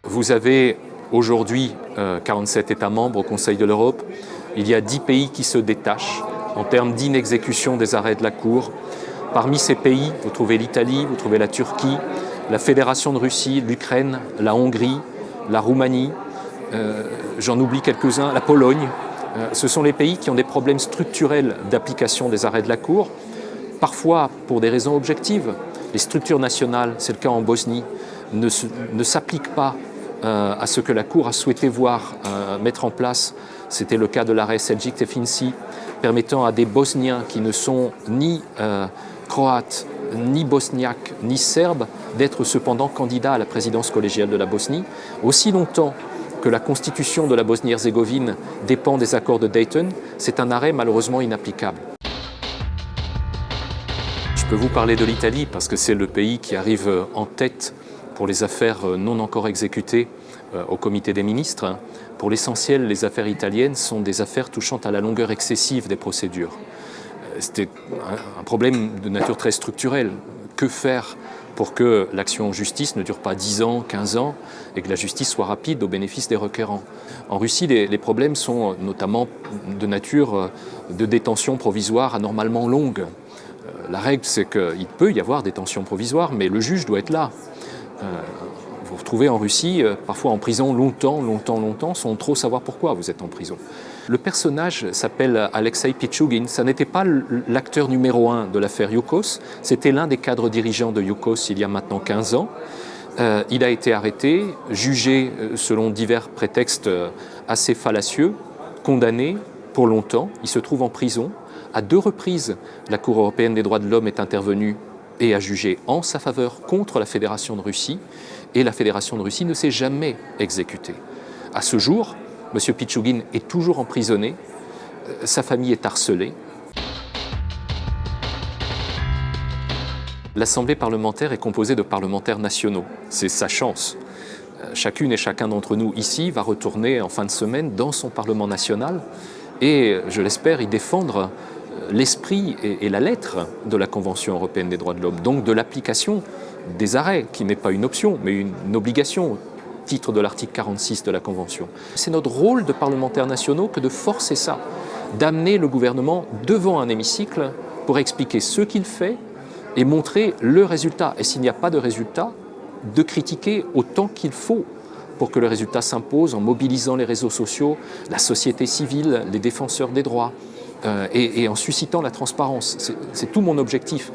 Vous avez aujourd'hui 47 États membres au Conseil de l'Europe. Il y a 10 pays qui se détachent en termes d'inexécution des arrêts de la Cour. Parmi ces pays, vous trouvez l'Italie, vous trouvez la Turquie, la Fédération de Russie, l'Ukraine, la Hongrie, la Roumanie, j'en oublie quelques-uns, la Pologne. Ce sont les pays qui ont des problèmes structurels d'application des arrêts de la Cour, parfois pour des raisons objectives. Les structures nationales, c'est le cas en Bosnie, ne s'appliquent pas à ce que la Cour a souhaité voir mettre en place. C'était le cas de l'arrêt Seljuk-Tefinsy, permettant à des Bosniens qui ne sont ni croates, ni bosniaques, ni serbes, d'être cependant candidats à la présidence collégiale de la Bosnie. Aussi longtemps que la constitution de la Bosnie-Herzégovine dépend des accords de Dayton, c'est un arrêt malheureusement inapplicable. Je peux vous parler de l'Italie parce que c'est le pays qui arrive en tête pour les affaires non encore exécutées au comité des ministres. Pour l'essentiel, les affaires italiennes sont des affaires touchant à la longueur excessive des procédures. C'était un problème de nature très structurelle. Que faire pour que l'action en justice ne dure pas 10 ans, 15 ans et que la justice soit rapide au bénéfice des requérants? En Russie, les problèmes sont notamment de nature de détention provisoire anormalement longue. La règle, c'est qu'il peut y avoir détention provisoire, mais le juge doit être là. Vous vous retrouvez en Russie, parfois en prison longtemps, sans trop savoir pourquoi vous êtes en prison. Le personnage s'appelle Alexei Pichugin. Ça n'était pas l'acteur numéro 1 de l'affaire Yukos, c'était l'un des cadres dirigeants de Yukos il y a maintenant 15 ans. Il a été arrêté, jugé selon divers prétextes assez fallacieux, condamné pour longtemps. Il se trouve en prison. À 2 reprises, la Cour européenne des droits de l'homme est intervenue et a jugé en sa faveur contre la Fédération de Russie. Et la Fédération de Russie ne s'est jamais exécutée. À ce jour, M. Pichugin est toujours emprisonné, sa famille est harcelée. L'Assemblée parlementaire est composée de parlementaires nationaux. C'est sa chance. Chacune et chacun d'entre nous ici va retourner en fin de semaine dans son Parlement national et, je l'espère, y défendre l'esprit et la lettre de la Convention européenne des droits de l'homme, donc de l'application des arrêts, qui n'est pas une option, mais une obligation au titre de l'article 46 de la Convention. C'est notre rôle de parlementaires nationaux que de forcer ça, d'amener le gouvernement devant un hémicycle pour expliquer ce qu'il fait et montrer le résultat. Et s'il n'y a pas de résultat, de critiquer autant qu'il faut pour que le résultat s'impose en mobilisant les réseaux sociaux, la société civile, les défenseurs des droits, et en suscitant la transparence. C'est tout mon objectif.